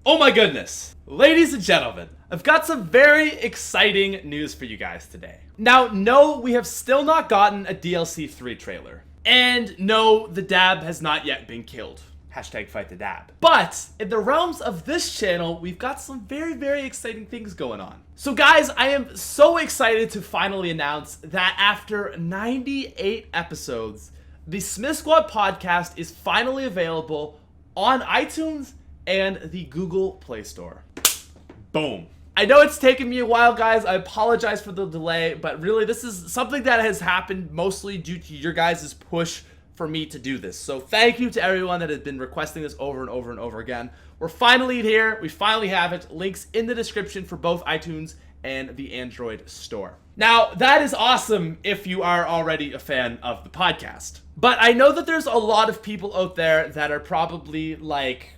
Oh my goodness. Ladies and gentlemen, I've got some very exciting news for you guys today. Now, no, we have still not gotten a DLC 3 trailer. And no, the dab has not yet been killed. Hashtag fight the dab. But in the realms of this channel, we've got some very, very exciting things going on. So guys, I am so excited to finally announce that after 98 episodes, the SmithSquad Podcast is finally available on iTunes and the Google Play Store. Boom. I know it's taken me a while, guys. I apologize for the delay, but really this is something that has happened mostly due to your guys' push for me to do this. So thank you to everyone that has been requesting this over and over and over again. We're finally here. We finally have it. Links in the description for both iTunes and the Android store. Now, that is awesome if you are already a fan of the podcast. But I know that there's a lot of people out there that are probably like,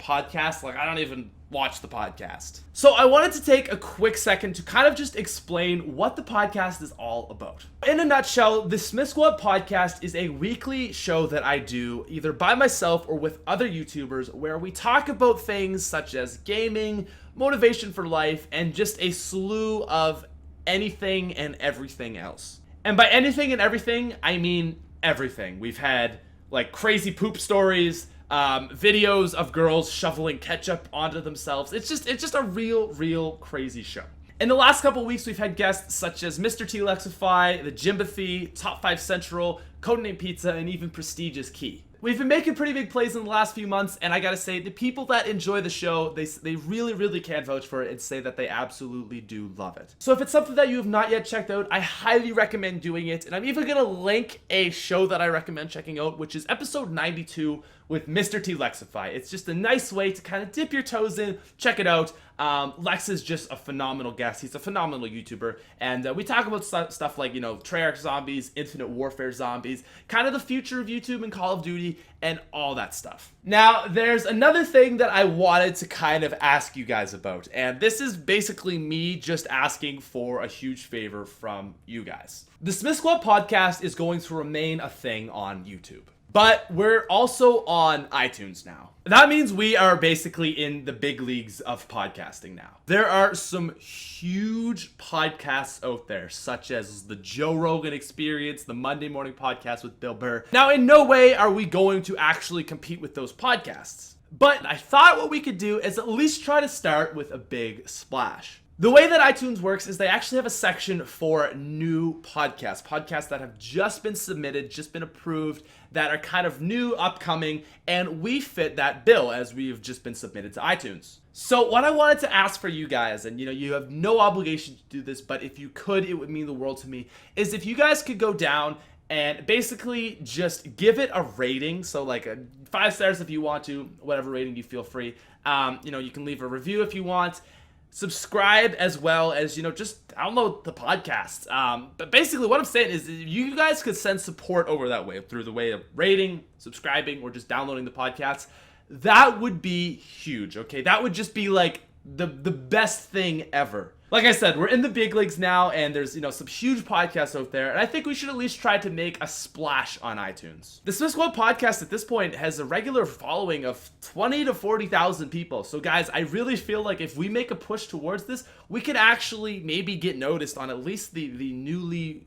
podcast? Like, I don't even watch the podcast. So I wanted to take a quick second to kind of just explain what the podcast is all about. In a nutshell, the SmithSquad Podcast is a weekly show that I do either by myself or with other YouTubers where we talk about things such as gaming, motivation for life, and just a slew of anything and everything else. And by anything and everything, I mean everything. We've had like crazy poop stories, videos of girls shoveling ketchup onto themselves. It's just a real crazy show. In the last couple weeks, we've had guests such as Mr. T Lexify, the Jimbathy, Top 5 Central, Codename Pizza, and even Prestigious Key. We've been making pretty big plays in the last few months, and I gotta say, the people that enjoy the show, they really can vouch for it and say that they absolutely do love it. So if it's something that you have not yet checked out, I highly recommend doing it, and I'm even gonna link a show that I recommend checking out, which is episode 92 with Mr. T Lexify. It's just a nice way to kind of dip your toes in, check it out. Lex is just a phenomenal guest. He's a phenomenal YouTuber, and we talk about stuff like, you know, Treyarch zombies, Infinite Warfare zombies, kind of the future of YouTube and Call of Duty, and all that stuff. Now, there's another thing that I wanted to kind of ask you guys about, and this is basically me just asking for a huge favor from you guys. The SmithSquad Podcast is going to remain a thing on YouTube, but we're also on iTunes now. That means we are basically in the big leagues of podcasting now. There are some huge podcasts out there, such as the Joe Rogan Experience, the Monday Morning Podcast with Bill Burr. Now, in no way are we going to actually compete with those podcasts, but I thought what we could do is at least try to start with a big splash. The way that iTunes works is they actually have a section for new podcasts that have just been submitted, just been approved, that are kind of new, upcoming, and we fit that bill as we've just been submitted to iTunes. So what I wanted to ask for you guys, and you have no obligation to do this, but if you could, it would mean the world to me, is if you guys could go down and basically just give it a rating. So like 5 stars if you want to, whatever rating you feel free. You can leave a review if you want. Subscribe as well as, just download the podcast. But basically what I'm saying is you guys could send support over that way through the way of rating, subscribing, or just downloading the podcast. That would be huge, okay? That would just be like the best thing ever. Like I said, we're in the big leagues now, and there's, some huge podcasts out there, and I think we should at least try to make a splash on iTunes. The SmithSquad Podcast at this point has a regular following of 20 to 40,000 people. So guys, I really feel like if we make a push towards this, we could actually maybe get noticed on at least the newly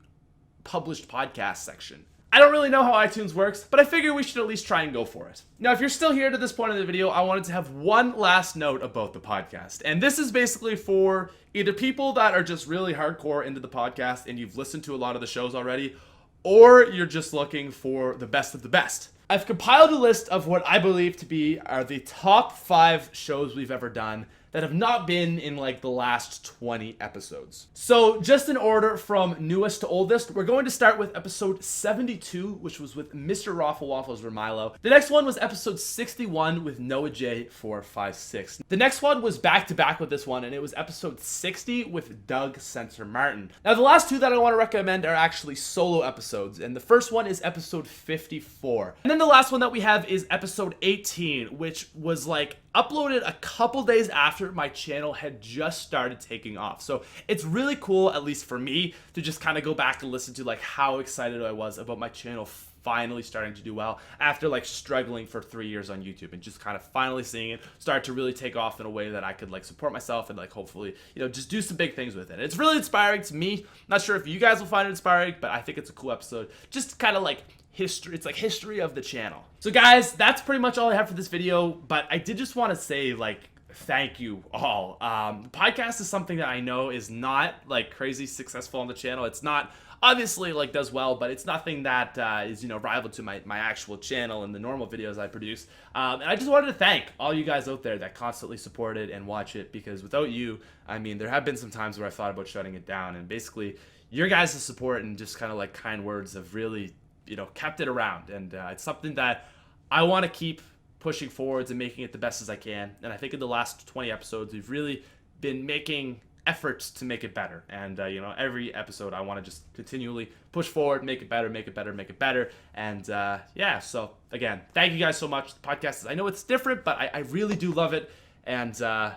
published podcast section. I don't really know how iTunes works, but I figure we should at least try and go for it. Now, if you're still here to this point in the video, I wanted to have one last note about the podcast. And this is basically for either people that are just really hardcore into the podcast and you've listened to a lot of the shows already, or you're just looking for the best of the best. I've compiled a list of what I believe to be are the top 5 shows we've ever done that have not been in like the last 20 episodes. So just in order from newest to oldest, we're going to start with episode 72, which was with Mr. Raffle Waffles Romilo. The next one was episode 61 with Noah J456. The next one was back to back with this one, and it was episode 60 with Doug Center Martin. Now the last 2 that I want to recommend are actually solo episodes, and the first one is episode 54. And then the last one that we have is episode 18, which was like uploaded a couple days after my channel had just started taking off. So it's really cool, at least for me, to just kind of go back and listen to like how excited I was about my channel finally starting to do well after like struggling for 3 years on YouTube, and just kind of finally seeing it start to really take off in a way that I could like support myself and like hopefully, just do some big things with it. It's really inspiring to me. Not sure if you guys will find it inspiring, but I think it's a cool episode. Just kind of like history. It's like history of the channel. So guys, that's pretty much all I have for this video, but I did just want to say like thank you all. The podcast is something that I know is not like crazy successful on the channel. It's not obviously like does well, but it's nothing that is rival to my actual channel and the normal videos I produce. And I just wanted to thank all you guys out there that constantly support it and watch it, because without you, I mean, there have been some times where I thought about shutting it down, and basically your guys' support and just kind of like kind words have really kept it around, and it's something that I want to keep pushing forwards and making it the best as I can. And I think in the last 20 episodes, we've really been making efforts to make it better. And, every episode I want to just continually push forward, make it better, make it better, make it better. And, yeah, so again, thank you guys so much. The podcast I know it's different, but I really do love it. And, 100's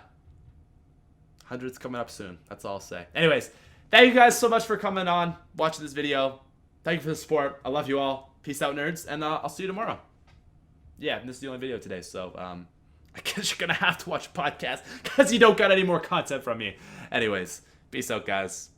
coming up soon. That's all I'll say. Anyways, thank you guys so much for coming on, watching this video. Thank you for the support. I love you all. Peace out, nerds. And I'll see you tomorrow. Yeah, this is the only video today, so I guess you're gonna have to watch a podcast because you don't got any more content from me. Anyways, peace out, guys.